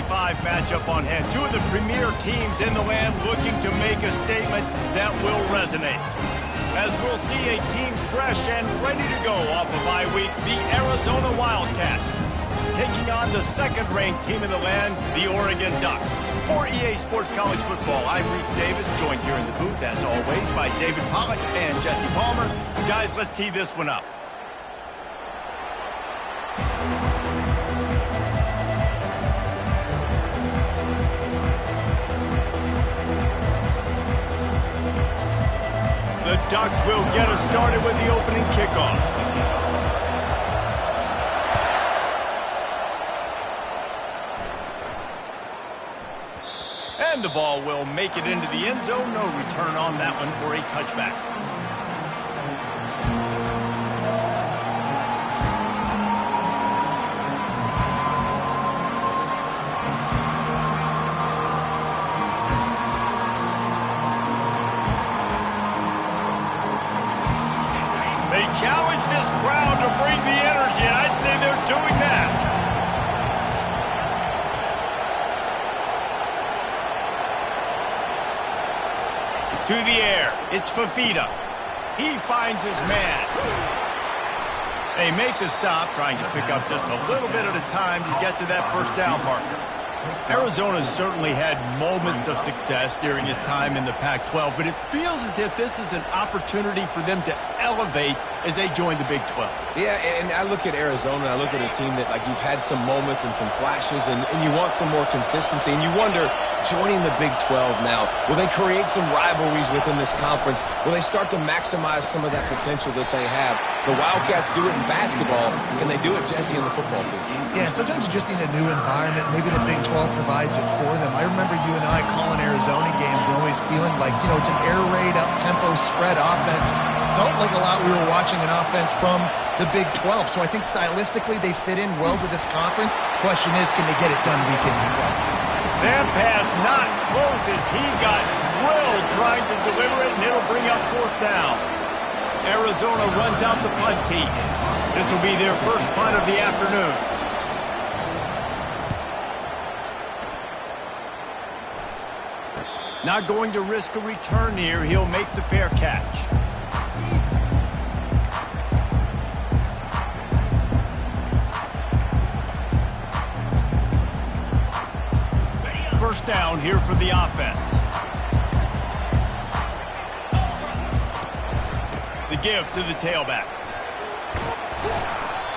matchup on hand. Two of the premier teams in the land looking to make a statement that will resonate. As we'll see a team fresh and ready to go off of bye week, the Arizona Wildcats, taking on the second-ranked team in the land, the Oregon Ducks. For EA Sports College Football, I'm Reese Davis, joined here in the booth, as always, by David Pollack and Jesse Palmer. Guys, let's tee this one up. The Ducks will get us started with the opening kickoff. And the ball will make it into the end zone. No return on that one for a touchback. They challenge this crowd to bring the energy, and I'd say they're doing that. To the air, it's Fafita. He finds his man. They make the stop, trying to pick up just a little bit at a time to get to that first down marker. Arizona's certainly had moments of success during his time in the Pac-12, but it feels as if this is an opportunity for them to elevate as they join the Big 12. Yeah, and I look at Arizona, I look at a team that, like, you've had some moments and some flashes, and you want some more consistency, and you wonder, joining the Big 12 now, will they create some rivalries within this conference? Will they start to maximize some of that potential that they have? The Wildcats do it in basketball. Can they do it, Jesse, in the football field? Yeah, sometimes you just need a new environment. Maybe the Big 12 provides it for them. I remember you and I calling Arizona games and always feeling like, you know, it's an air raid, up-tempo spread offense. Felt like a lot we were watching an offense from the Big 12. So I think stylistically they fit in well to this conference. Question is, can they get it done week in, week out? That pass not close as he got drilled trying to deliver it, and it'll bring up fourth down. Arizona runs out the punt team. This will be their first punt of the afternoon. Not going to risk a return here. He'll make the fair catch. First down here for the offense. The give to the tailback.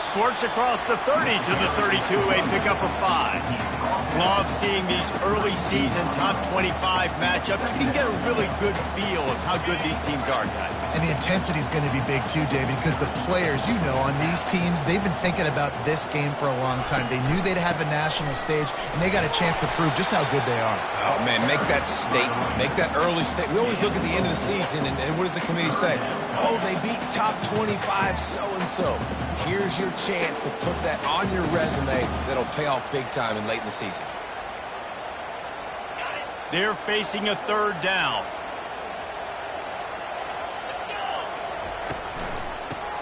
Squirts across the 30 to the 32, a pickup of 5. Love seeing these early season top 25 matchups. You can get a really good feel of how good these teams are, guys. And the intensity is going to be big too, David, because the players, you know, on these teams, they've been thinking about this game for a long time. They knew they'd have a national stage, and they got a chance to prove just how good they are. Oh, man, make that statement. Make that early statement. We always look at the end of the season, and what does the committee say? Oh, they beat top 25 so-and-so. Here's your chance to put that on your resume that'll pay off big time in late in the season. They're facing a third down.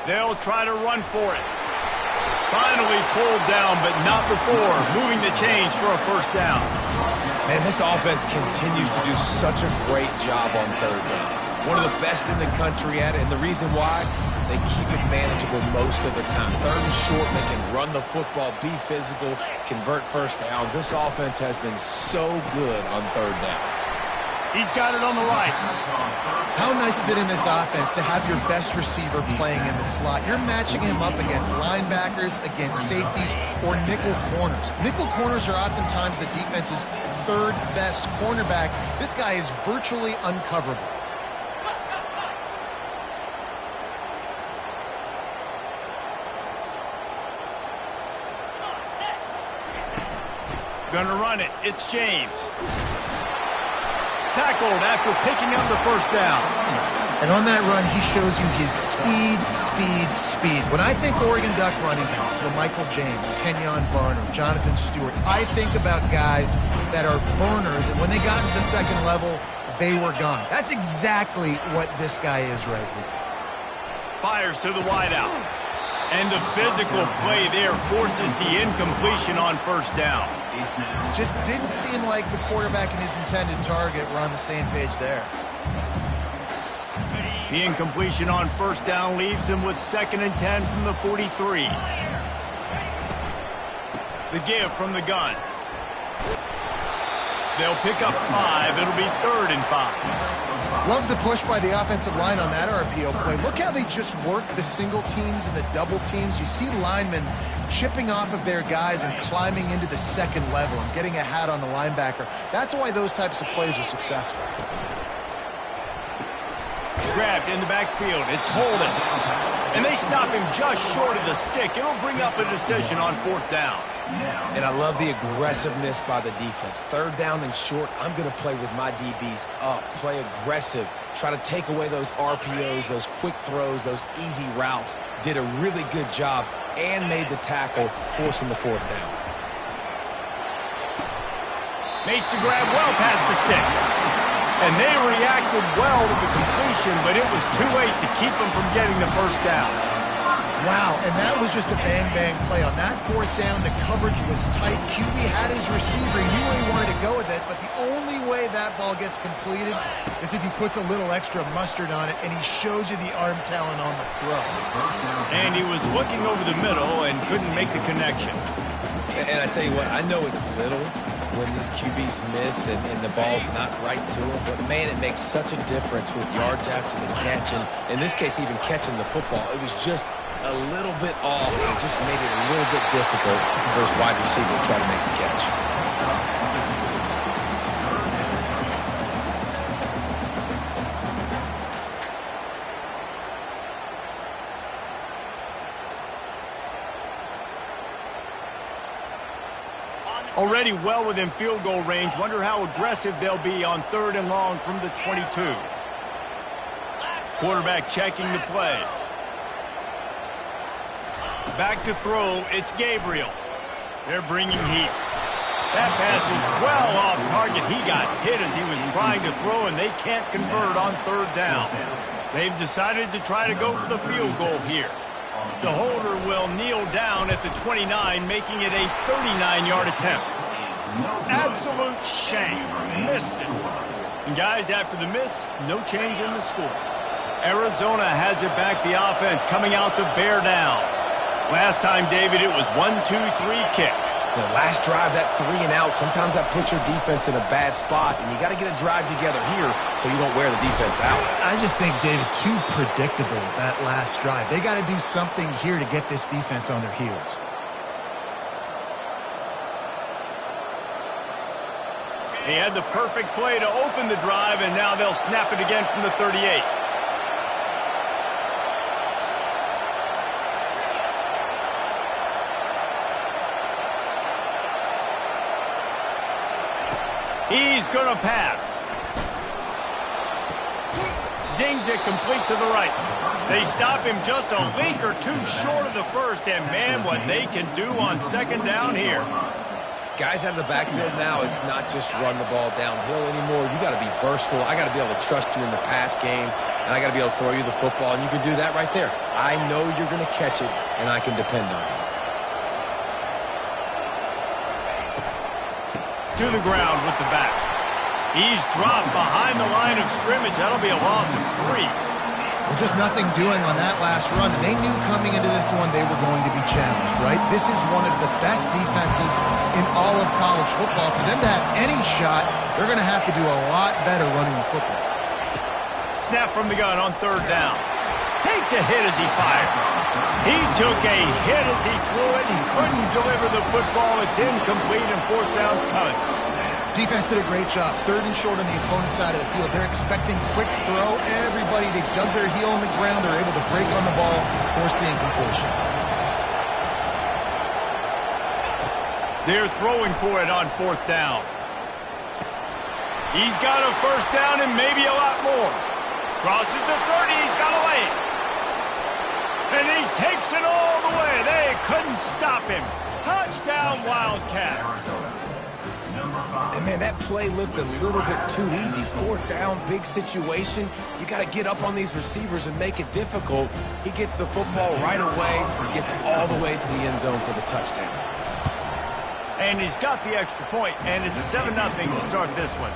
They'll try to run for it. Finally pulled down, but not before moving the chains for a first down. Man, this offense continues to do such a great job on third down. One of the best in the country at it, and the reason why, they keep it manageable most of the time. Third and short, they can run the football, be physical, convert first downs. This offense has been so good on third downs. He's got it on the right. How nice is it in this offense to have your best receiver playing in the slot? You're matching him up against linebackers, against safeties, or nickel corners. Nickel corners are oftentimes the defense's third best cornerback. This guy is virtually uncoverable. Gonna run it. It's James. Tackled after picking up the first down. And on that run, he shows you his speed, speed, speed. When I think Oregon Duck running backs, Michael James, Kenyon Barner, Jonathan Stewart, I think about guys that are burners, and when they got into the second level, they were gone. That's exactly what this guy is right here. Fires to the wideout. And the physical play there forces the incompletion on first down. Just didn't seem like the quarterback and his intended target were on the same page there. The incompletion on first down leaves him with 2nd and 10 from the 43. The give from the gun. They'll pick up 5. It'll be 3rd and 5. Love the push by the offensive line on that RPO play. Look how they just work the single teams and the double teams. You see linemen chipping off of their guys and climbing into the second level and getting a hat on the linebacker. That's why those types of plays are successful. Grabbed in the backfield. It's Holden. And they stop him just short of the stick. It'll bring up a decision on 4th down. And I love the aggressiveness by the defense. 3rd down and short, I'm going to play with my DBs up. Play aggressive. Try to take away those RPOs, those quick throws, those easy routes. Did a really good job and made the tackle, forcing the 4th down. Makes the grab well past the sticks. And they reacted well to the completion, but it was too late to keep them from getting the first down. Wow, and that was just a bang-bang play. On that 4th down, the coverage was tight. QB had his receiver. He knew where he wanted to go with it, but the only way that ball gets completed is if he puts a little extra mustard on it, and he shows you the arm talent on the throw. And he was looking over the middle and couldn't make the connection. And I tell you what, I know it's little when these QBs miss and the ball's not right to them, but man, it makes such a difference with yards after the catch, and in this case, even catching the football. It was just a little bit off, and it just made it a little bit difficult for his wide receiver to try to make the catch. Already well within field goal range. Wonder how aggressive they'll be on 3rd and long from the 22. Quarterback checking the play. Back to throw, it's Gabriel. They're bringing heat. That pass is well off target. He got hit as he was trying to throw, and they can't convert on 3rd down. They've decided to try to go for the field goal here. The holder will kneel down at the 29, making it a 39-yard attempt. Absolute shame. Missed it. And guys, after the miss, no change in the score. Arizona has it back, the offense coming out to bear down. Last time, David, it was 1-2-3 kick. The last drive, that 3 and out, sometimes that puts your defense in a bad spot, and you got to get a drive together here so you don't wear the defense out. I just think, David, too predictable, that last drive. They got to do something here to get this defense on their heels. He had the perfect play to open the drive, and now they'll snap it again from the 38. He's going to pass. Zings it complete to the right. They stop him just a link or two short of the first, and man, what they can do on 2nd down here. Guys out of the backfield now, it's not just run the ball downhill anymore. You got to be versatile. I got to be able to trust you in the pass game, and I got to be able to throw you the football, and you can do that right there. I know you're going to catch it, and I can depend on you. To the ground with the back. He's dropped behind the line of scrimmage. That'll be a loss of 3. Well, just nothing doing on that last run. And they knew coming into this one they were going to be challenged, right? This is one of the best defenses in all of college football. For them to have any shot, they're going to have to do a lot better running the football. Snap from the gun on 3rd down. Takes a hit as he fires. He took a hit as he threw it and couldn't deliver the football. It's incomplete, and 4th down's coming. Defense did a great job. 3rd and short on the opponent's side of the field. They're expecting quick throw. Everybody, they dug their heel in the ground. They're able to break on the ball, force the incompletion. They're throwing for it on 4th down. He's got a first down and maybe a lot more. Crosses the 30. He's got a lane. And he takes it all the way. They couldn't stop him. Touchdown, Wildcats. And, man, that play looked a little bit too easy. Fourth down, big situation. You got to get up on these receivers and make it difficult. He gets the football right away, gets all the way to the end zone for the touchdown. And he's got the extra point, and it's 7-0 to start this one.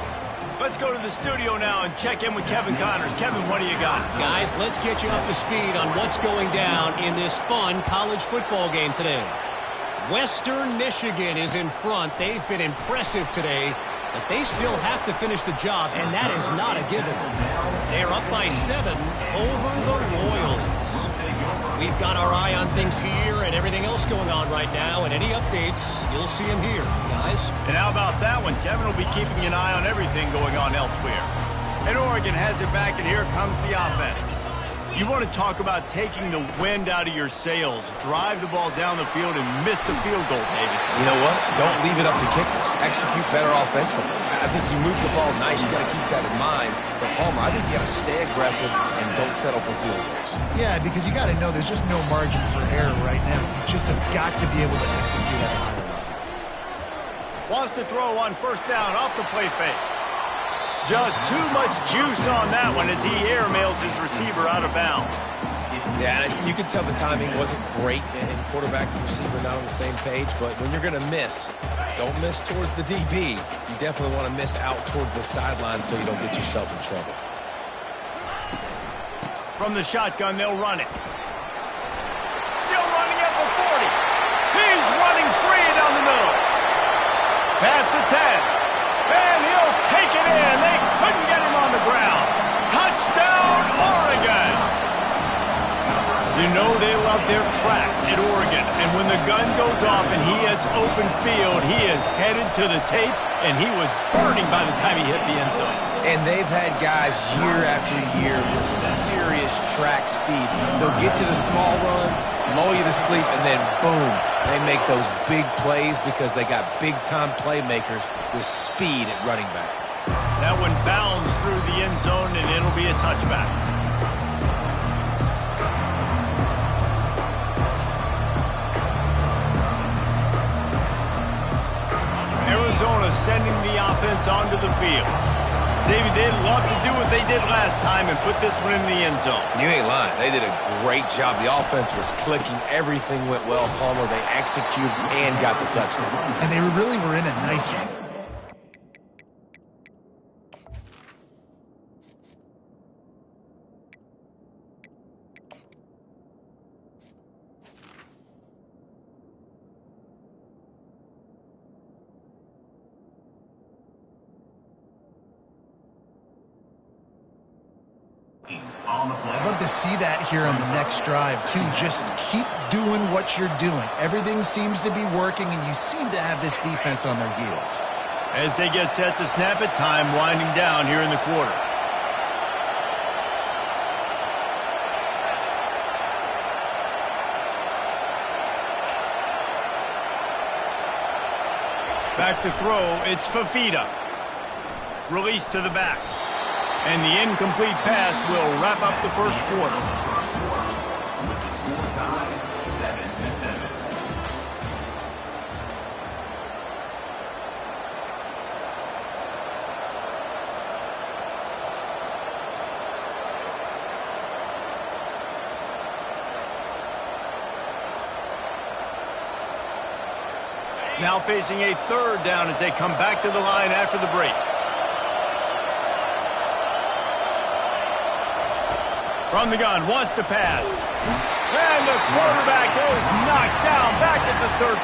Let's go to the studio now and check in with Kevin Connors. Kevin, what do you got? Guys, let's get you up to speed on what's going down in this fun college football game today. Western Michigan is in front. They've been impressive today, but they still have to finish the job, and that is not a given. They're up by 7 over the Royals. We've got our eye on things here and everything else going on right now, and any updates, you'll see them here, guys. And how about that one? Kevin will be keeping an eye on everything going on elsewhere. And Oregon has it back, and here comes the offense. You want to talk about taking the wind out of your sails. Drive the ball down the field and miss the field goal, David. You know what? Don't leave it up to kickers. Execute better offensively. I think you move the ball nice. You got to keep that in mind. But, Palmer, I think you got to stay aggressive and don't settle for field goals. Yeah, because you got to know there's just no margin for error right now. You just have got to be able to execute at a higher level. Wants to throw on first down off the play fake. Just too much juice on that one as he airmails his receiver out of bounds. Yeah, you can tell the timing wasn't great, and quarterback and receiver not on the same page, but when you're going to miss, don't miss towards the DB. You definitely want to miss out towards the sideline so you don't get yourself in trouble. From the shotgun, they'll run it. Still running at the 40. He's running free down the middle. Past the 10. And he'll take it in. They couldn't get him on the ground. Touchdown, Oregon. You know they love their track at Oregon. And when the gun goes off and he hits open field, he is headed to the tape, and he was burning by the time he hit the end zone. And they've had guys year after year with serious track speed. They'll get you the small runs, lull you to sleep, and then boom, they make those big plays because they got big-time playmakers with speed at running back. That one bounds through the end zone, and it'll be a touchback. Arizona sending the offense onto the field. David, they'd love to do what they did last time and put this one in the end zone. You ain't lying. They did a great job. The offense was clicking. Everything went well, Palmer. They executed and got the touchdown. And they really were in a nice rhythm. I'd love to see that here on the next drive, too. Just keep doing what you're doing. Everything seems to be working, and you seem to have this defense on their heels. As they get set to snap it, time winding down here in the quarter. Back to throw, it's Fafita. Release to the back. And the incomplete pass will wrap up the first quarter. Now facing a third down as they come back to the line after the break. From the gun, wants to pass. And the quarterback is knocked down back at the 13.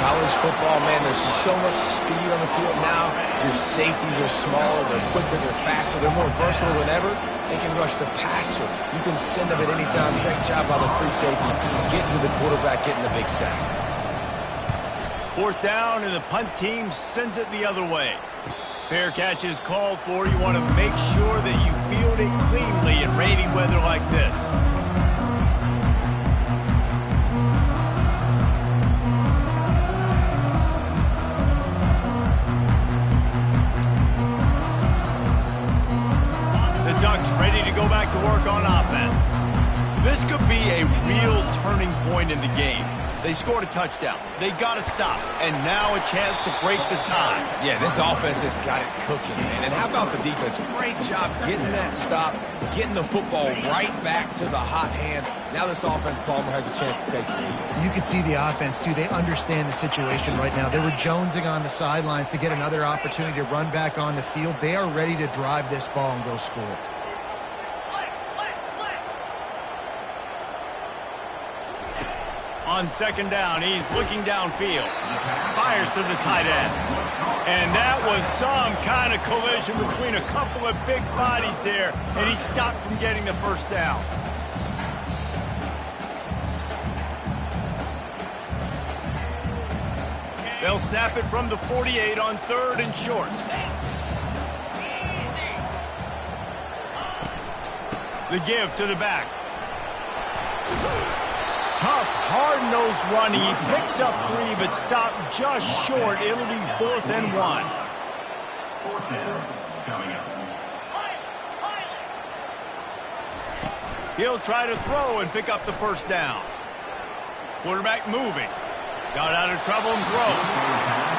College football, man, there's so much speed on the field now. Your safeties are smaller, they're quicker, they're faster, they're more versatile than ever. They can rush the passer. You can send them at any time. Great job by the free safety. Getting to the quarterback, getting the big sack. Fourth down, and the punt team sends it the other way. Fair catch is called for. You want to make sure that you field it cleanly in rainy weather like this. The Ducks ready to go back to work on offense. This could be a real turning point in the game. They scored a touchdown. They got to stop. And now a chance to break the tie. Yeah, this offense has got it cooking, man. And how about the defense? Great job getting that stop, getting the football right back to the hot hand. Now this offense, Palmer, has a chance to take the lead. You can see the offense, too. They understand the situation right now. They were jonesing on the sidelines to get another opportunity to run back on the field. They are ready to drive this ball and go score. On second down, he's looking downfield. Fires to the tight end. And that was some kind of collision between a couple of big bodies there, and he stopped from getting the first down. They'll snap it from the 48 on 3rd and short. The give to the back. Tough, hard-nosed running. He picks up 3, but stopped just short. It'll be 4th and 1. 4th down coming up. He'll try to throw and pick up the first down. Quarterback moving. Got out of trouble and throws.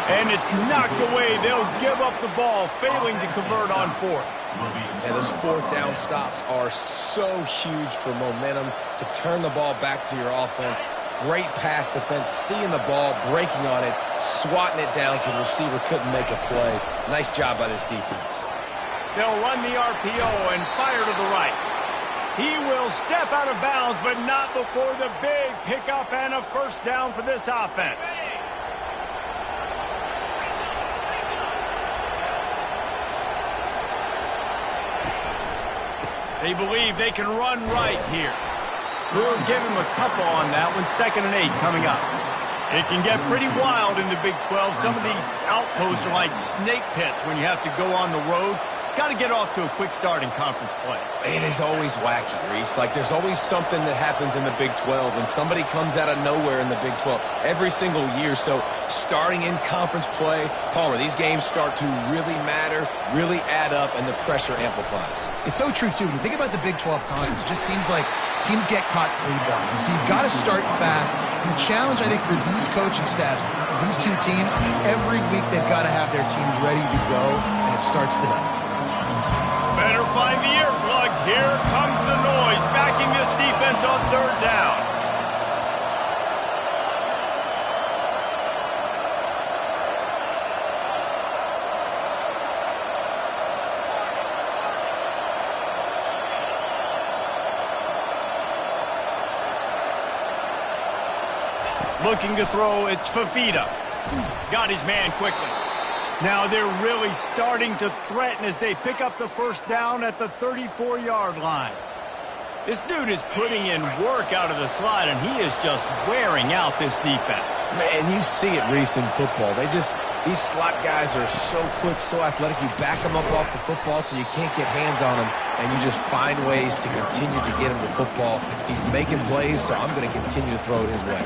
And it's knocked away. They'll give up the ball, failing to convert on 4th. And those 4th down stops are so huge for momentum to turn the ball back to your offense. Great pass defense, seeing the ball, breaking on it, swatting it down so the receiver couldn't make a play. Nice job by this defense. They'll run the RPO and fire to the right. He will step out of bounds, but not before the big pickup and a first down for this offense. They believe they can run right here. We'll give him a couple on that one. 2nd and 8 coming up. It can get pretty wild in the Big 12. Some of these outposts are like snake pits when you have to go on the road. Got to get off to a quick start in conference play. It is always wacky, Reese. Like, there's always something that happens in the Big 12, and somebody comes out of nowhere in the Big 12 every single year. So starting in conference play, Palmer, these games start to really matter, really add up, and the pressure amplifies. It's so true, too. When you think about the Big 12 conference, it just seems like teams get caught sleepwalking. So you've got to start fast. And the challenge, I think, for these coaching staffs, these two teams, every week they've got to have their team ready to go, and it starts tonight. Better find the earplugs. Here comes the noise, backing this defense on 3rd down. Looking to throw, it's Fafita. Got his man quickly. Now they're really starting to threaten as they pick up the first down at the 34-yard line. This dude is putting in work out of the slot, and he is just wearing out this defense. Man, you see it, Reese, in football. These slot guys are so quick, so athletic. You back them up off the football so you can't get hands on them, and you just find ways to continue to get him the football. He's making plays, so I'm going to continue to throw it his way.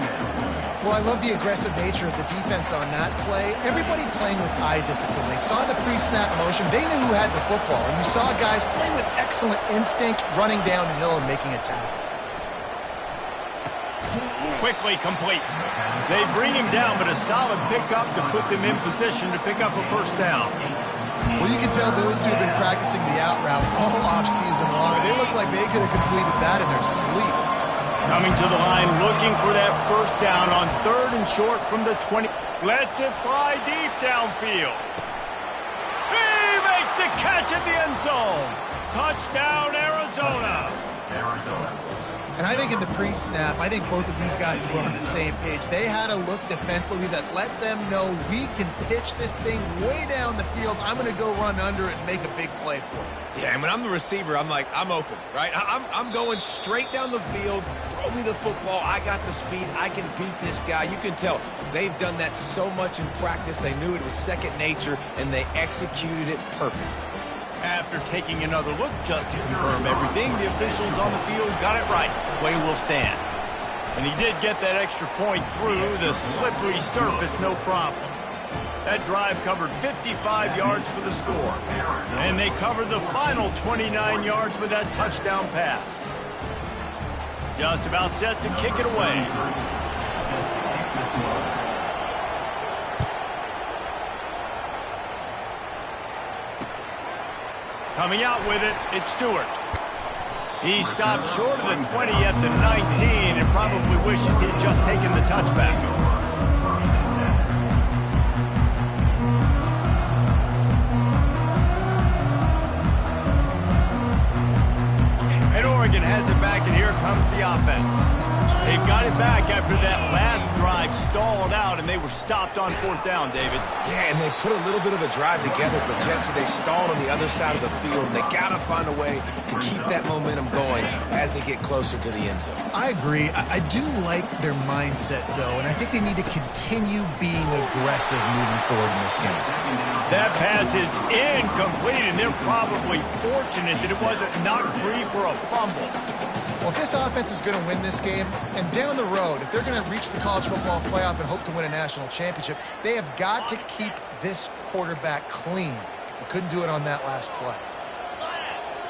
Well, I love the aggressive nature of the defense on that play. Everybody playing with eye discipline. They saw the pre-snap motion. They knew who had the football. And you saw guys playing with excellent instinct, running downhill and making a tackle. Quickly complete. They bring him down, but a solid pickup to put them in position to pick up a first down. Well, you can tell those two have been practicing the out route all off-season long. They look like they could have completed that in their sleep. Coming to the line, looking for that first down on 3rd and short from the 20. Lets it fly deep downfield. He makes the catch at the end zone. Touchdown, Arizona. And I think in the pre-snap, I think both of these guys were on the same page. They had a look defensively that let them know we can pitch this thing way down the field. I'm going to go run under it and make a big play for it. Yeah, and when I'm the receiver, I'm like, I'm open, right? I'm going straight down the field. Throw me the football. I got the speed. I can beat this guy. You can tell they've done that so much in practice. They knew it was second nature, and they executed it perfectly. After taking another look just to confirm everything, the officials on the field got it right. Play will stand. And he did get that extra point through the slippery surface, no problem. That drive covered 55 yards for the score. And they covered the final 29 yards with that touchdown pass. Just about set to kick it away. Coming out with it, it's Stewart. He stopped short of the 20 at the 19 and probably wishes he'd just taken the touchback. And Oregon has it back, and here comes the offense. They've got it back after that last drive stalled out, and they were stopped on 4th down, David. Yeah, and they put a little bit of a drive together, but Jesse, they stalled on the other side of the field, and they got to find a way to keep that momentum going as they get closer to the end zone. I agree. I do like their mindset, though, and I think they need to continue being aggressive moving forward in this game. That pass is incomplete, and they're probably fortunate that it wasn't knocked free for a fumble. Well, if this offense is going to win this game, and down the road, if they're going to reach the college football playoff and hope to win a national championship, they have got to keep this quarterback clean. They couldn't do it on that last play.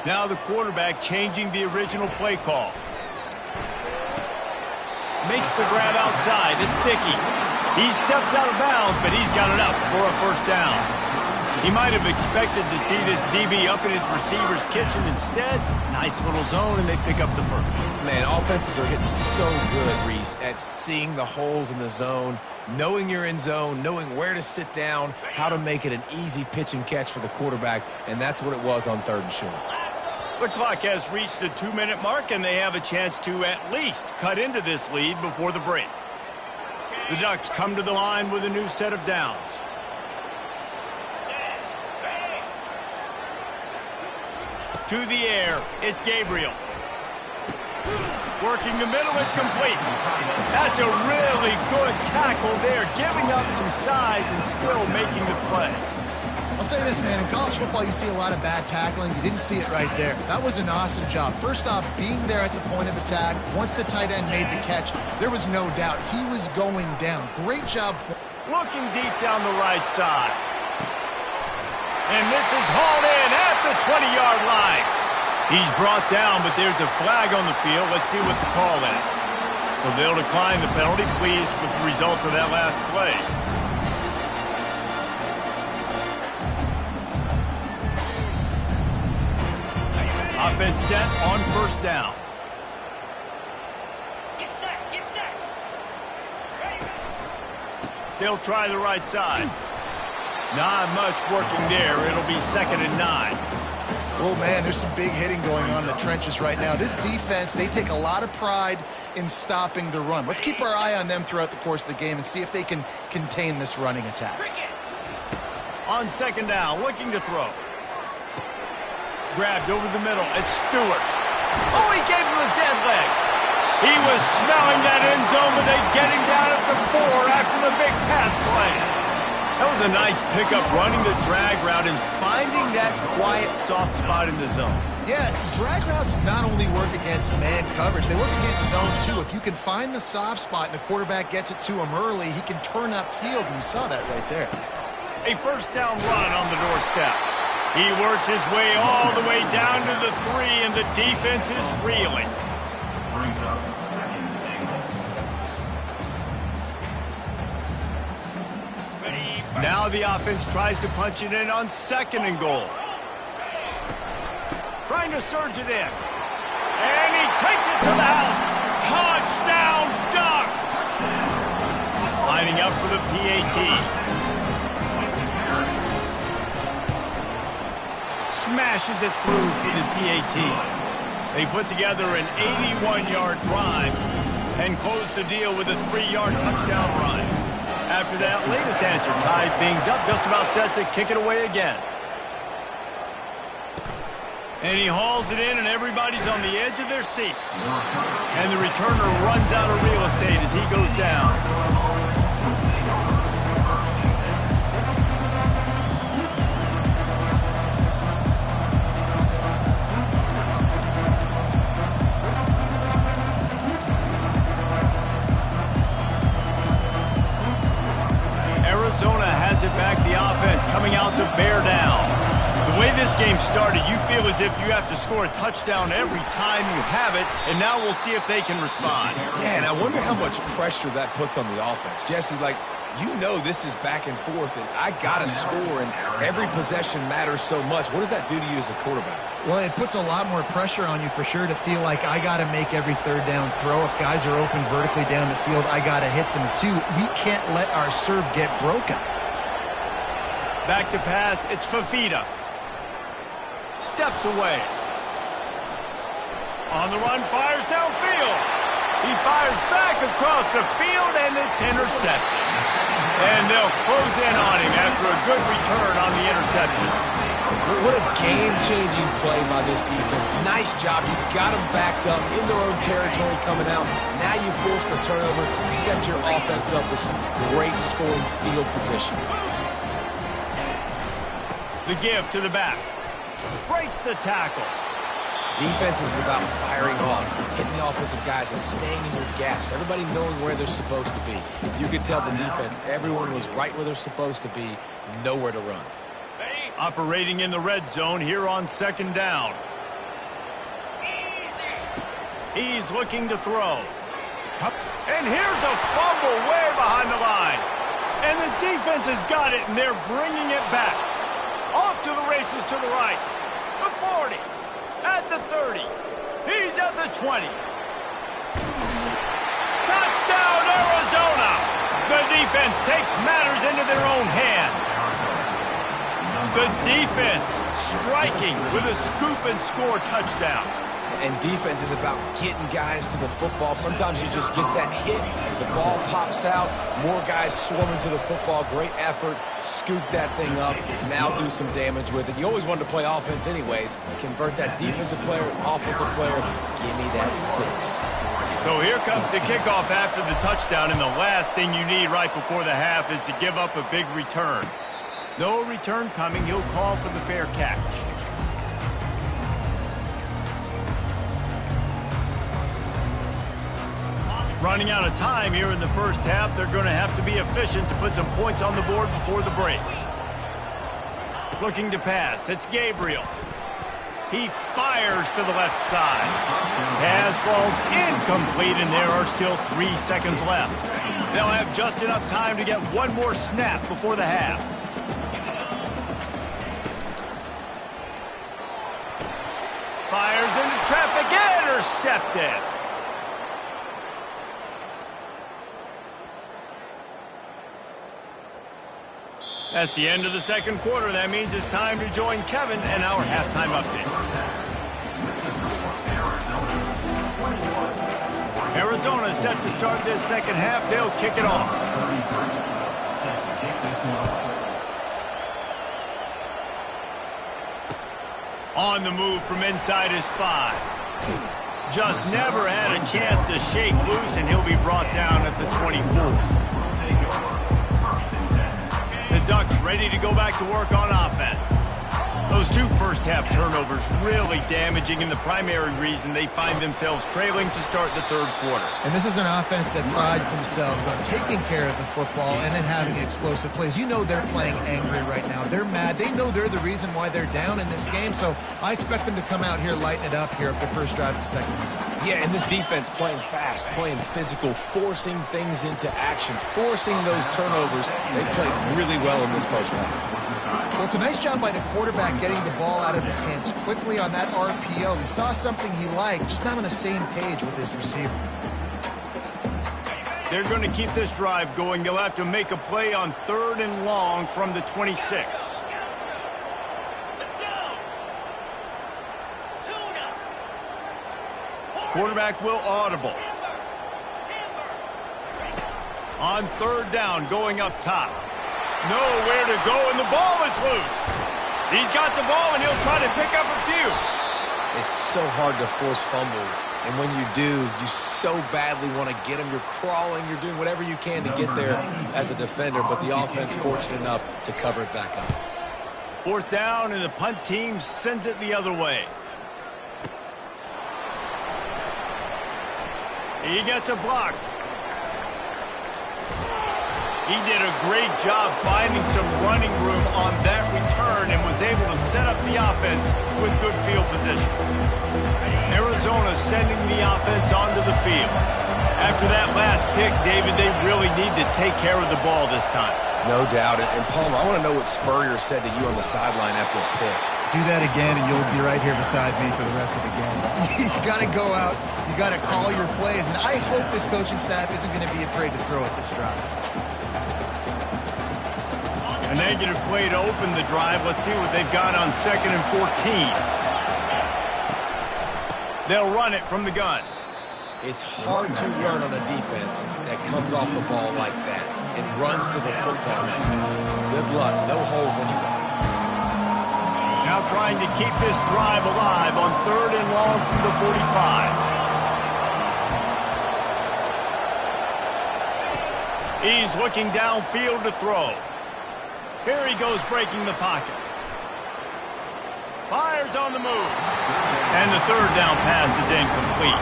Now the quarterback changing the original play call. Makes the grab outside. It's Sticky. He steps out of bounds, but he's got enough for a first down. He might have expected to see this DB up in his receiver's kitchen. Instead, nice little zone, and they pick up the first. Man, offenses are getting so good, Reese, at seeing the holes in the zone, knowing you're in zone, knowing where to sit down, how to make it an easy pitch and catch for the quarterback, and that's what it was on 3rd and short. The clock has reached the 2-minute mark, and they have a chance to at least cut into this lead before the break. The Ducks come to the line with a new set of downs. To the air, it's Gabriel. Working the middle, it's complete. That's a really good tackle there, giving up some size and still making the play. I'll say this, man. In college football, you see a lot of bad tackling. You didn't see it right there. That was an awesome job. First off, being there at the point of attack. Once the tight end made the catch, there was no doubt he was going down. Great job. Looking deep down the right side. And this is hauled in at the 20-yard line. He's brought down, but there's a flag on the field. Let's see what the call is. So they'll decline the penalty, pleased with the results of that last play. Offense set on 1st down. Get set, get set. Ready. They'll try the right side. Not much working there. It'll be 2nd and 9. Oh, man, there's some big hitting going on in the trenches right now. This defense, they take a lot of pride in stopping the run. Let's keep our eye on them throughout the course of the game and see if they can contain this running attack. On 2nd down, looking to throw. Grabbed over the middle. It's Stewart. Oh, he gave him a dead leg. He was smelling that end zone, but they get him down at the 4 after the big pass play. That was a nice pickup, running the drag route and finding that quiet, soft spot in the zone. Yeah, drag routes not only work against man coverage, they work against zone too. If you can find the soft spot and the quarterback gets it to him early, he can turn upfield, and you saw that right there. A first down run on the doorstep. He works his way all the way down to the 3, and the defense is reeling. Brings up 2nd single. Now the offense tries to punch it in on 2nd and goal. Trying to surge it in. And he takes it to the house. Touchdown, Ducks! Lining up for the PAT. Smashes it through for the PAT. They put together an 81-yard drive and close the deal with a 3-yard touchdown run. After that latest answer tied things up, just about set to kick it away again. And he hauls it in, and everybody's on the edge of their seats. And the returner runs out of real estate as he goes down. Arizona has it back, the offense coming out to bear down. The way this game started, you feel as if you have to score a touchdown every time you have it, and now we'll see if they can respond. Yeah, and I wonder how much pressure that puts on the offense. Jesse, like, you know this is back and forth, and I got to score, and every possession matters so much. What does that do to you as a quarterback? Well, it puts a lot more pressure on you for sure to feel like I got to make every third down throw. If guys are open vertically down the field, I got to hit them too. We can't let our serve get broken. Back to pass, it's Fafita. Steps away. On the run, fires downfield. He fires back across the field, and it's intercepted. And they'll close in on him after a good return on the interception. What a game-changing play by this defense. Nice job. You got them backed up in their own territory coming out. Now you force the turnover, set your offense up with some great scoring field position. The give to the back. Breaks the tackle. Defense is about firing off, hitting the offensive guys, and staying in your gaps. Everybody knowing where they're supposed to be. You could tell the defense, everyone was right where they're supposed to be, nowhere to run. Operating in the red zone here on second down. He's looking to throw. And here's a fumble way behind the line. And the defense has got it, and they're bringing it back. Off to the races to the right. The 40. At the 30. He's at the 20. Touchdown, Arizona! The defense takes matters into their own hands. The defense striking with a scoop and score touchdown. And defense is about getting guys to the football. Sometimes you just get that hit, the ball pops out, more guys swarming to the football. Great effort, scoop that thing up, now do some damage with it. You always wanted to play offense anyways. Convert that defensive player, offensive player, give me that 6. So here comes the kickoff after the touchdown, and the last thing you need right before the half is to give up a big return. No return coming, he'll call for the fair catch. Running out of time here in the first half, they're going to have to be efficient to put some points on the board before the break. Looking to pass, it's Gabriel. He fires to the left side. Pass falls incomplete, and there are still 3 seconds left. They'll have just enough time to get one more snap before the half. Fires into traffic, intercepted. That's the end of the second quarter. That means it's time to join Kevin and our halftime update. Arizona set to start this second half. They'll kick it off. On the move from inside his 5. Just never had a chance to shake loose, and he'll be brought down at the 24. The Ducks ready to go back to work on offense. Those 2 first-half turnovers really damaging, and the primary reason they find themselves trailing to start the third quarter. And this is an offense that prides themselves on taking care of the football and then having explosive plays. You know they're playing angry right now. They're mad. They know they're the reason why they're down in this game, so I expect them to come out here, lighten it up here at the first drive of the second half. Yeah, and this defense playing fast, playing physical, forcing things into action, forcing those turnovers. They played really well in this first half. Well, it's a nice job by the quarterback getting the ball out of his hands quickly on that RPO. He saw something he liked, just not on the same page with his receiver. They're going to keep this drive going. They'll have to make a play on 3rd and long from the 26. Quarterback will audible. On 3rd down, going up top. Nowhere to go, and the ball is loose. He's got the ball, and he'll try to pick up a few. It's so hard to force fumbles, and when you do, you so badly want to get them. You're crawling, you're doing whatever you can to get there as a defender, but the offense fortunate enough to cover it back up. 4th down, and the punt team sends it the other way. He gets a block. He did a great job finding some running room on that return and was able to set up the offense with good field position. Arizona sending the offense onto the field. After that last pick, David, they really need to take care of the ball this time. No doubt. And Palmer, I want to know what Spurrier said to you on the sideline after a pick. Do that again, and you'll be right here beside me for the rest of the game. You got to go out. You got to call your plays. And I hope this coaching staff isn't going to be afraid to throw at this drive. A negative play to open the drive. Let's see what they've got on 2nd and 14. They'll run it from the gun. It's hard to run on a defense that comes off the ball like that and runs to the football like that. Good luck. No holes anywhere. Now trying to keep this drive alive on 3rd and long from the 45. He's looking downfield to throw. Here he goes breaking the pocket. Fires on the move. And the 3rd down pass is incomplete.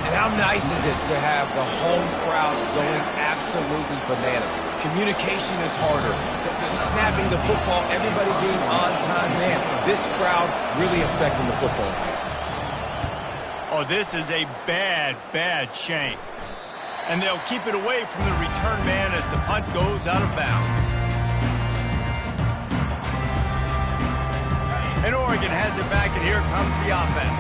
And how nice is it to have the home crowd going absolutely bananas? Communication is harder. The snapping the football, everybody being on time. Man, this crowd really affecting the football game. Oh, this is a bad, bad shank. And they'll keep it away from the return man as the punt goes out of bounds. And Oregon has it back, and here comes the offense.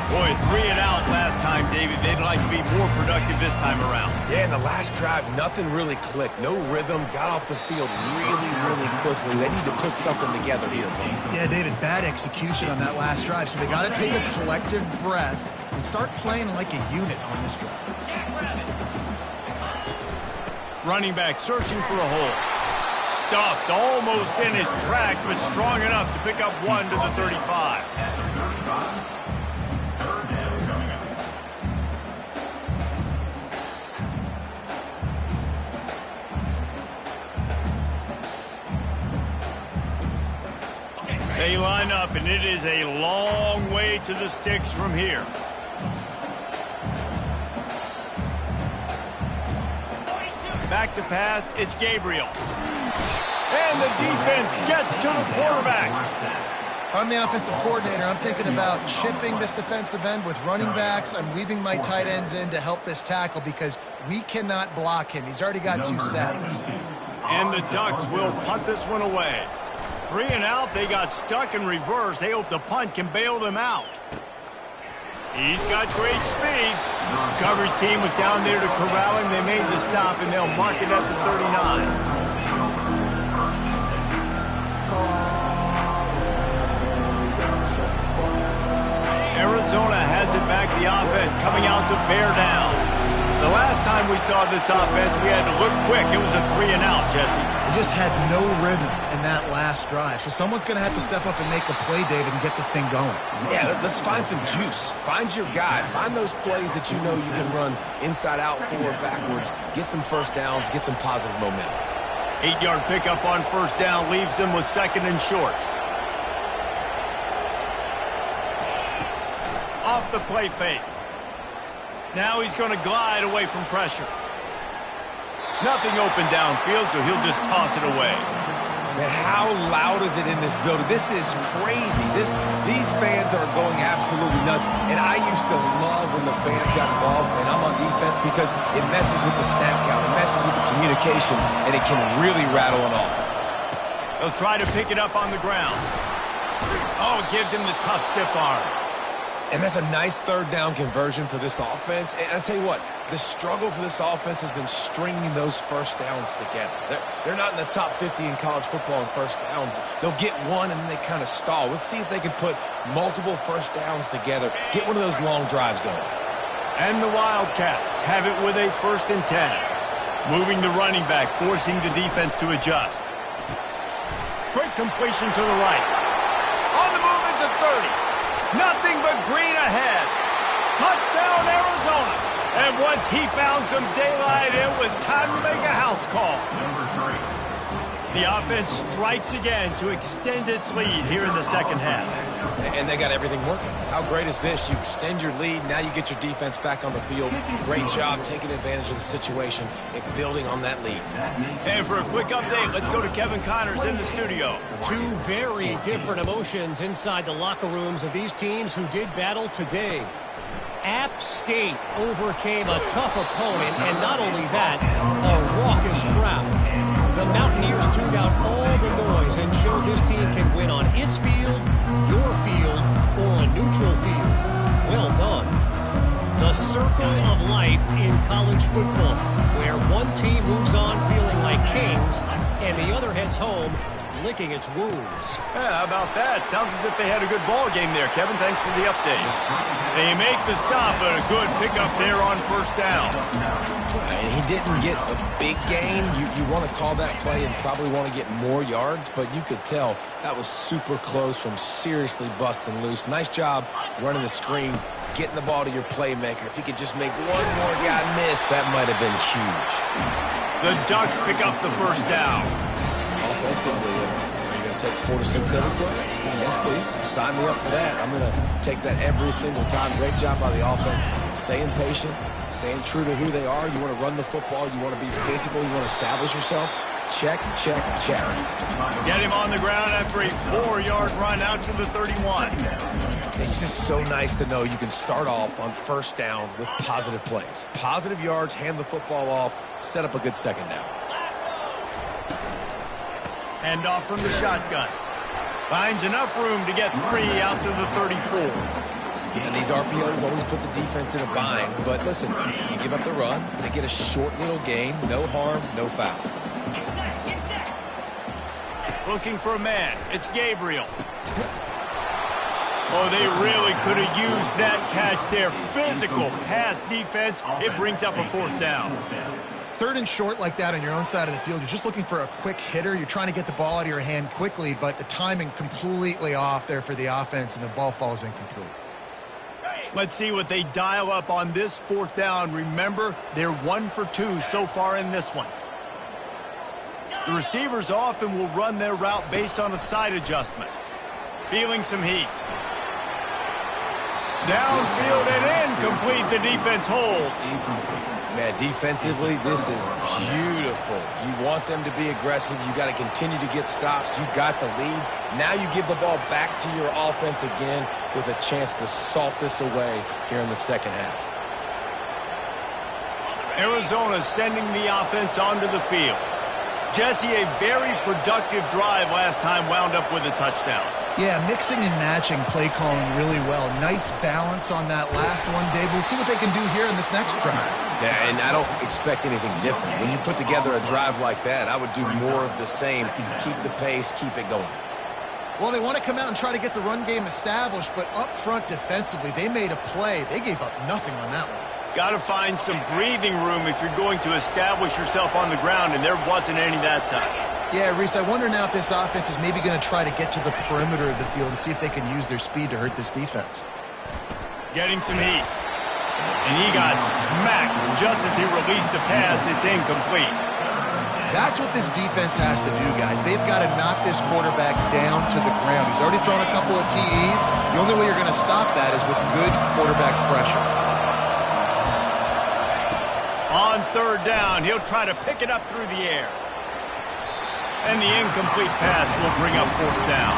Boy, 3 and out last time, David. They'd like to be more productive this time around. Yeah, in the last drive, nothing really clicked. No rhythm, got off the field really, really quickly. They need to put something together here. Yeah, David, bad execution on that last drive. So they got to take a collective breath and start playing like a unit on this drive. Running back searching for a hole. Stuffed almost in his tracks, but strong enough to pick up 1 to the 35. They line up, and it is a long way to the sticks from here. Back to pass, it's Gabriel. And the defense gets to the quarterback. If I'm the offensive coordinator, I'm thinking about chipping this defensive end with running backs. I'm leaving my tight ends in to help this tackle because we cannot block him. He's already got 2 sacks. And the Ducks will punt this one away. 3 and out, they got stuck in reverse. They hope the punt can bail them out. He's got great speed. Coverage team was down there to corral him. They made the stop, and they'll mark it at the 39. Arizona has it back, the offense coming out to bear down. The last time we saw this offense, we had to look quick. It was a 3 and out, Jesse. They just had no rhythm in that last drive. So someone's going to have to step up and make a play, David, and get this thing going. Yeah, let's find some juice. Find your guy. Find those plays that you know you can run inside out, forward, backwards. Get some first downs. Get some positive momentum. 8-yard pickup on 1st down leaves them with 2nd and short. Off the play fake. Now he's going to glide away from pressure. Nothing open downfield, so he'll just toss it away. Man, how loud is it in this building? This is crazy. These fans are going absolutely nuts. And I used to love when the fans got involved, and I'm on defense, because it messes with the snap count. It messes with the communication, and it can really rattle an offense. They'll try to pick it up on the ground. Oh, it gives him the tough, stiff arm. And that's a nice 3rd down conversion for this offense. And I'll tell you what, the struggle for this offense has been stringing those first downs together. They're not in the top 50 in college football in first downs. They'll get one and then they kind of stall. Let's see if they can put multiple first downs together, get one of those long drives going. And the Wildcats have it with a 1st and 10. Moving the running back, forcing the defense to adjust. Quick completion to the right. On the move at the 30. Nothing but green ahead. Touchdown, Arizona. And once he found some daylight, it was time to make a house call. The offense strikes again to extend its lead here in the second half. And they got everything working. How great is this? You extend your lead. Now you get your defense back on the field. Great job taking advantage of the situation and building on that lead. And for a quick update, let's go to Kevin Connors in the studio. Two very different emotions inside the locker rooms of these teams who did battle today. App State overcame a tough opponent, and not only that, a raucous crowd. The Mountaineers tuned out all the noise and showed this team can win on its field, your field, or a neutral field. Well done. The circle of life in college football, where one team moves on feeling like kings, and the other heads home licking its wounds. Yeah, how about that? Sounds as if they had a good ball game there. Kevin, thanks for the update. They make the stop, but a good pickup there on first down. And he didn't get a big gain. You want to call that play and probably want to get more yards, but you could tell that was super close from seriously busting loose. Nice job running the screen, getting the ball to your playmaker. If he could just make one more guy miss, that might have been huge. The Ducks pick up the first down. Offensively, are you going to take 4 to 6 every play? Yes, please. Sign me up for that. I'm going to take that every single time. Great job by the offense. Staying patient, staying true to who they are. You want to run the football. You want to be physical. You want to establish yourself. Check, check, check. Get him on the ground after a 4-yard run out to the 31. It's just so nice to know you can start off on first down with positive plays. Positive yards, hand the football off, set up a good second down. Hand off from the shotgun. Finds enough room to get 3 out to the 34. And these RPOs always put the defense in a bind. But listen, you give up the run, they get a short little gain, no harm, no foul. Looking for a man. It's Gabriel. Oh, they really could have used that catch there. Physical pass defense. It brings up a 4th down. 3rd and short like that on your own side of the field, you're just looking for a quick hitter. You're trying to get the ball out of your hand quickly, but the timing completely off there for the offense, and the ball falls incomplete. Let's see what they dial up on this 4th down. Remember, they're 1 for 2 so far in this one. The receivers often will run their route based on a side adjustment. Feeling some heat. Downfield and incomplete. The defense holds. Man, defensively, this is beautiful. You want them to be aggressive. You got to continue to get stops. You got the lead. Now you give the ball back to your offense again with a chance to salt this away here in the second half. Arizona sending the offense onto the field. Jesse, a very productive drive last time, wound up with a touchdown. Yeah, mixing and matching play calling really well. Nice balance on that last one, Dave. We'll see what they can do here in this next drive. Yeah, and I don't expect anything different. When you put together a drive like that, I would do more of the same. Keep the pace, keep it going. Well, they want to come out and try to get the run game established, but up front defensively, they made a play. They gave up nothing on that one. Got to find some breathing room if you're going to establish yourself on the ground, and there wasn't any that time. Yeah, Reese, I wonder now if this offense is maybe going to try to get to the perimeter of the field and see if they can use their speed to hurt this defense. Getting some heat. And he got smacked just as he released the pass. It's incomplete. That's what this defense has to do, guys. They've got to knock this quarterback down to the ground. He's already thrown a couple of TDs. The only way you're going to stop that is with good quarterback pressure. On 3rd down, he'll try to pick it up through the air. And the incomplete pass will bring up 4th down.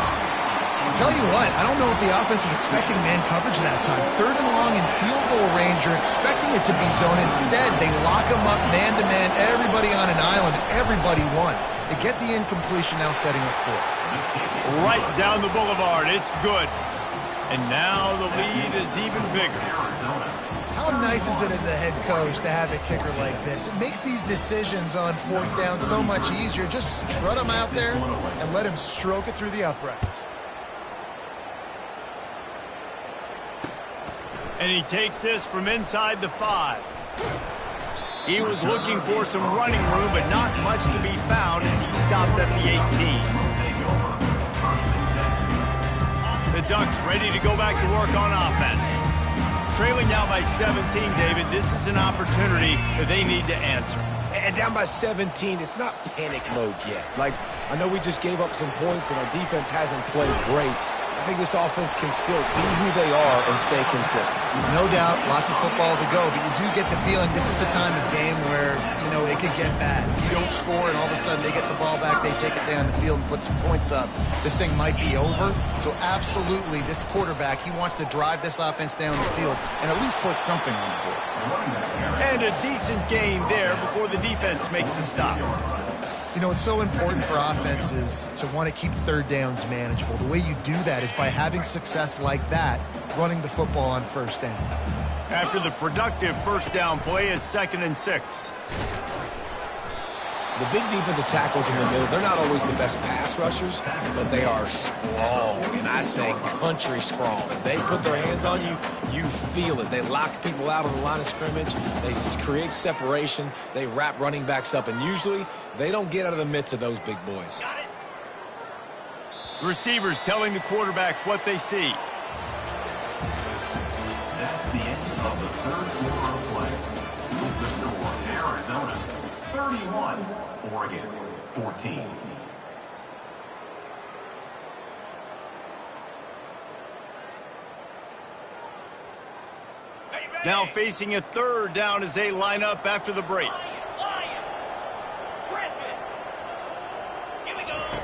I'll tell you what, I don't know if the offense was expecting man coverage that time. 3rd and long in field goal range, you're expecting it to be zone. Instead, they lock them up man-to-man, everybody on an island, everybody won. They get the incompletion, now setting up 4th. Right down the boulevard, it's good. And now the lead is even bigger. How nice is it as a head coach to have a kicker like this? It makes these decisions on 4th down so much easier. Just strut him out there and let him stroke it through the uprights. And he takes this from inside the 5. He was looking for some running room, but not much to be found as he stopped at the 18. The Ducks ready to go back to work on offense. Trailing now by 17, David, this is an opportunity that they need to answer. And down by 17, it's not panic mode yet. Like, I know we just gave up some points and our defense hasn't played great. I think this offense can still be who they are and stay consistent. No doubt, lots of football to go, but you do get the feeling this is the time of game where, you know, it could get bad. If you don't score and all of a sudden they get the ball back, they take it down the field and put some points up, this thing might be over. So absolutely, this quarterback, he wants to drive this offense down the field and at least put something on the board. And a decent gain there before the defense makes the stop. You know, it's so important for offenses to want to keep third downs manageable. The way you do that is by having success like that, running the football on first down. After the productive first down play, it's 2nd and 6. The big defensive tackles in the middle, they're not always the best pass rushers, but they are strong, and I say country strong. If they put their hands on you, you feel it. They lock people out on the line of scrimmage. They create separation. They wrap running backs up, and usually they don't get out of the midst of those big boys. Receivers telling the quarterback what they see. That's the end of the third quarter of play. With the score, Arizona 31, Oregon 14. Now facing a third down as they line up after the break.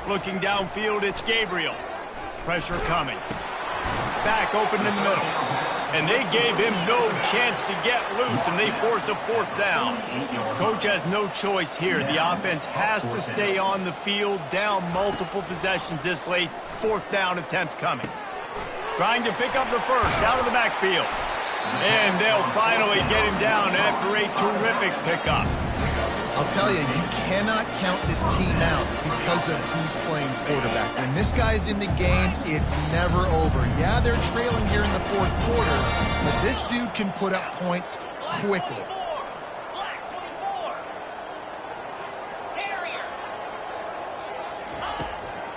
Looking downfield, it's Gabriel. Pressure coming. Back open in the middle. And they gave him no chance to get loose, and they force a 4th down. Coach has no choice here. The offense has to stay on the field, down multiple possessions this late. 4th down attempt coming. Trying to pick up the first out of the backfield. And they'll finally get him down after a terrific pickup. I'll tell you, you cannot count this team out because of who's playing quarterback. When this guy's in the game, it's never over. Yeah, they're trailing here in the 4th quarter, but this dude can put up points quickly.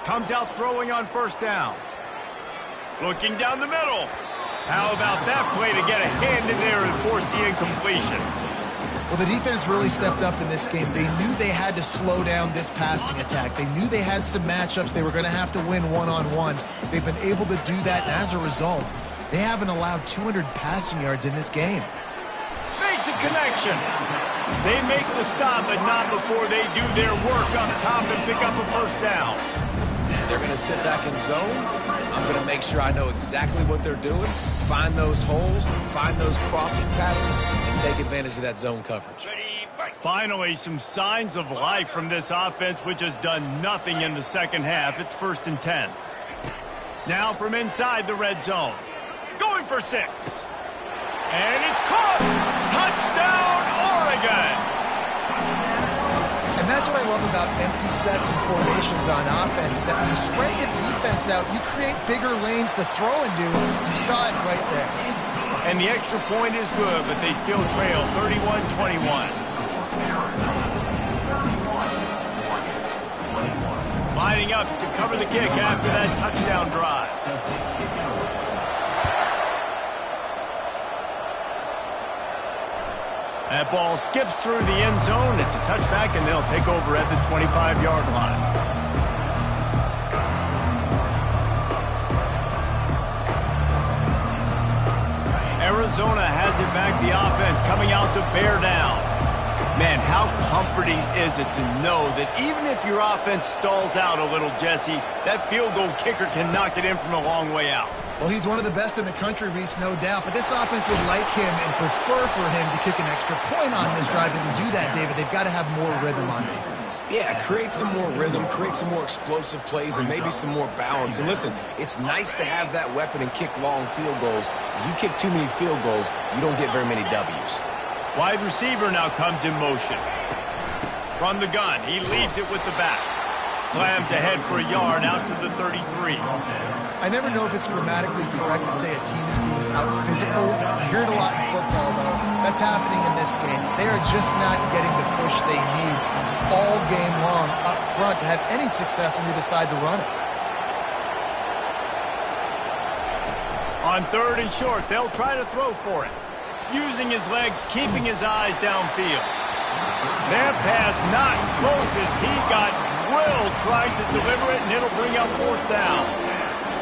Comes out throwing on first down. Looking down the middle. How about that play to get a hand in there and force the incompletion? Well, the defense really stepped up in this game. They knew they had to slow down this passing attack. They knew they had some matchups they were going to have to win one-on-one. They've been able to do that, and as a result, they haven't allowed 200 passing yards in this game. Makes a connection. They make the stop, but not before they do their work up top and pick up a first down. They're going to sit back in zone. I'm going to make sure I know exactly what they're doing, find those holes, find those crossing patterns, and take advantage of that zone coverage. Finally, some signs of life from this offense, which has done nothing in the second half. It's 1st and 10. Now from inside the red zone. Going for 6. And it's caught! Touchdown, Oregon! And that's what I love about empty sets and formations on offense, is that when you spread the defense out, you create bigger lanes to throw into. You saw it right there. And the extra point is good, but they still trail 31-21. Lining up to cover the kick after that touchdown drive. That ball skips through the end zone. It's a touchback, and they'll take over at the 25-yard line. Arizona has it back. The offense coming out to bear down. Man, how comforting is it to know that even if your offense stalls out a little, Jesse, that field goal kicker can knock it in from a long way out. Well, he's one of the best in the country, Reese, no doubt. But this offense would like him and prefer for him to kick an extra point on this drive. And to do that, David, they've got to have more rhythm on defense. Yeah, create some more rhythm, create some more explosive plays, and maybe some more balance. And listen, it's nice to have that weapon and kick long field goals. You kick too many field goals, you don't get very many W's. Wide receiver now comes in motion. From the gun, he leaves it with the back. Slams ahead for a yard out to the 33. I never know if it's grammatically correct to say a team is being out-physicaled. You hear it a lot in football, though. That's happening in this game. They are just not getting the push they need all game long up front to have any success when they decide to run it. On 3rd and short, they'll try to throw for it. Using his legs, keeping his eyes downfield. That pass not close as he got drilled trying to deliver it, and it'll bring up fourth down.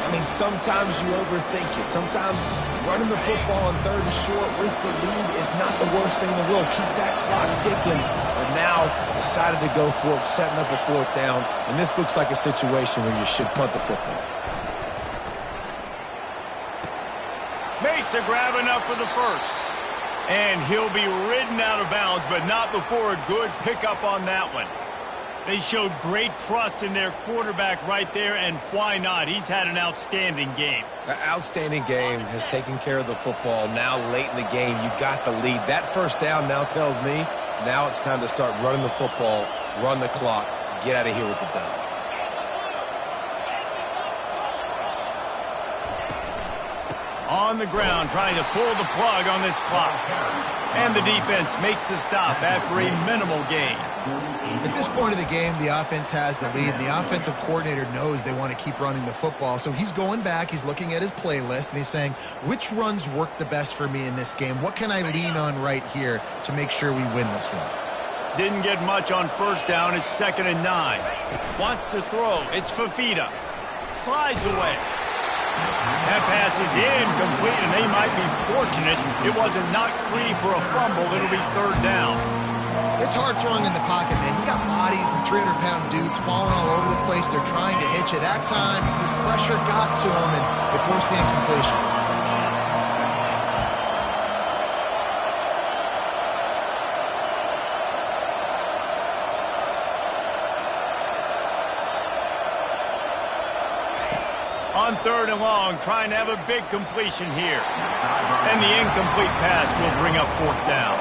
I mean, sometimes you overthink it. Sometimes running the football on third and short with the lead is not the worst thing in the world. Keep that clock ticking. But now decided to go for it, setting up a fourth down. And this looks like a situation where you should punt the football. Makes a grab enough for the first. And he'll be ridden out of bounds, but not before a good pickup on that one. They showed great trust in their quarterback right there, and why not? He's had an outstanding game. An outstanding game, has taken care of the football. Now late in the game, you got the lead. That first down now tells me now it's time to start running the football, run the clock, get out of here with the dub. On the ground, trying to pull the plug on this clock. And the defense makes the stop after a minimal gain. At this point of the game, the offense has the lead, and the offensive coordinator knows they want to keep running the football. So he's going back, he's looking at his playlist, and he's saying, which runs work the best for me in this game? What can I lean on right here to make sure we win this one? Didn't get much on first down. It's 2nd and 9. Wants to throw. It's Fafita. Slides away. That pass is incomplete, and they might be fortunate it wasn't knocked free for a fumble. It'll be 3rd down. It's hard throwing in the pocket, man. You got bodies and 300-pound dudes falling all over the place. They're trying to hit you. That time, the pressure got to them, and it forced the incompletion. On 3rd and long, trying to have a big completion here. And the incomplete pass will bring up 4th down.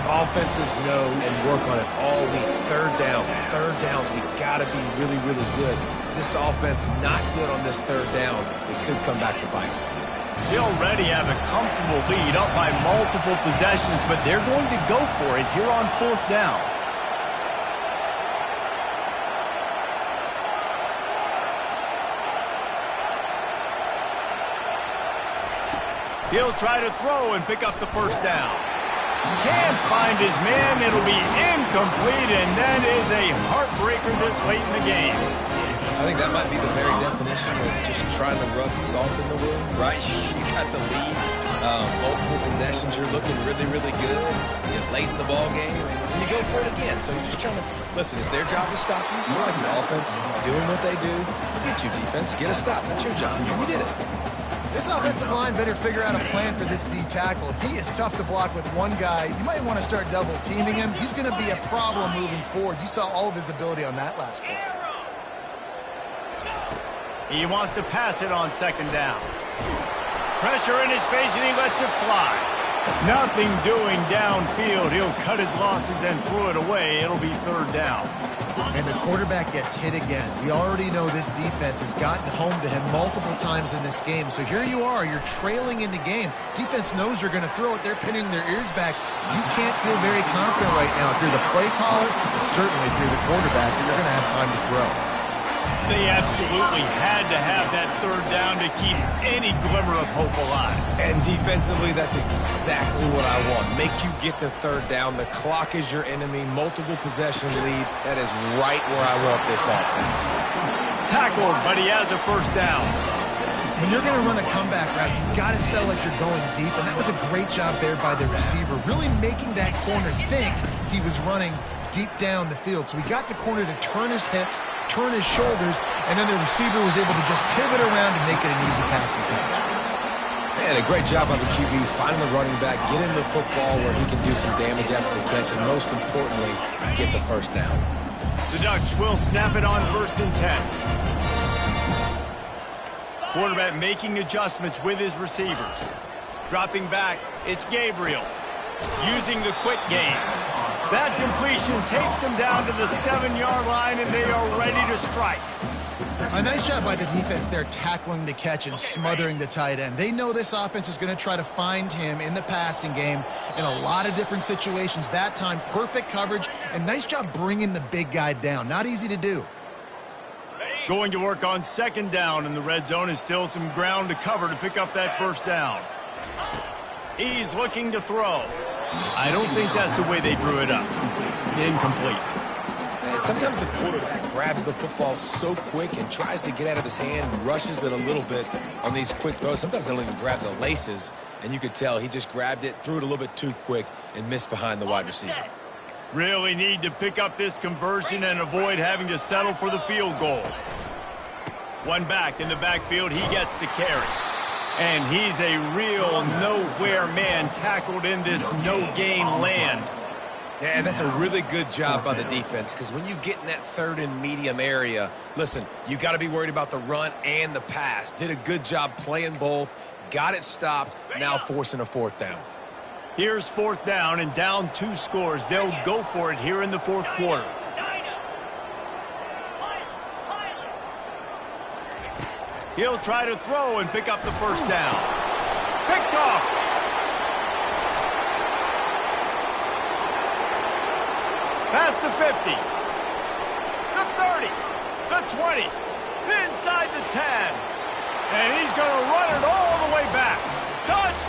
Offenses know and work on it all week. Third downs, we got to be really, really good. This offense not good on this 3rd down. It could come back to bite. They already have a comfortable lead up by multiple possessions, but they're going to go for it here on 4th down. He'll try to throw and pick up the first down. Can't find his man. It'll be incomplete, and that is a heartbreaker this late in the game. I think that might be the very definition of just trying to rub salt in the wound, right? You got the lead, multiple possessions, you're looking really, really good. You're late in the ball game, and you go for it again. So you're just trying to, listen, it's their job to stop you. You're like the offense, doing what they do. Get your defense, get a stop. That's your job. You did it. This offensive line better figure out a plan for this D tackle. He is tough to block with one guy. You might want to start double teaming him. He's going to be a problem moving forward. You saw all of his ability on that last play. He wants to pass it on 2nd down. Pressure in his face, and he lets it fly. Nothing doing downfield. He'll cut his losses and throw it away. It'll be 3rd down. And the quarterback gets hit again. We already know this defense has gotten home to him multiple times in this game. So here you are. You're trailing in the game. Defense knows you're going to throw it. They're pinning their ears back. You can't feel very confident right now if you're the play caller, and certainly if you're the quarterback, that you're going to have time to throw. They absolutely had to have that 3rd down to keep any glimmer of hope alive. And defensively, that's exactly what I want. Make you get the 3rd down. The clock is your enemy. Multiple possession lead. That is right where I want this offense. Tackled, but he has a 1st down. When you're going to run a comeback route, you've got to sell like you're going deep, and that was a great job there by the receiver, really making that corner think he was running deep down the field. So we got the corner to turn his hips, turn his shoulders, and then the receiver was able to just pivot around and make it an easy passing catch. Man, a great job by the QB, finding the running back, get him the football where he can do some damage after the catch, and most importantly, get the 1st down. The Ducks will snap it on 1st and 10. Quarterback making adjustments with his receivers. Dropping back, it's Gabriel. Using the quick game. That completion takes them down to the 7-yard line, and they are ready to strike. A nice job by the defense there tackling the catch and smothering the tight end. They know this offense is going to try to find him in the passing game in a lot of different situations. That time, perfect coverage, and nice job bringing the big guy down. Not easy to do. Going to work on 2nd down in the red zone, and still some ground to cover to pick up that 1st down. He's looking to throw. I don't think that's the way they drew it up. Incomplete. And sometimes the quarterback grabs the football so quick and tries to get out of his hand, rushes it a little bit on these quick throws. Sometimes they don't even grab the laces, and you could tell he just grabbed it, threw it a little bit too quick, and missed behind the wide receiver. Really need to pick up this conversion and avoid having to settle for the field goal. One back in the backfield, he gets the carry. And he's a real nowhere man tackled in this no-gain land. Yeah, and that's a really good job by the defense, because when you get in that third and medium area, listen, you got to be worried about the run and the pass. Did a good job playing both, got it stopped, now forcing a fourth down. Here's fourth down and down 2 scores. They'll go for it here in the fourth quarter. He'll try to throw and pick up the first down. Picked off. Pass to 50. The 30. The 20. Inside the 10. And he's going to run it all the way back. Touchdown!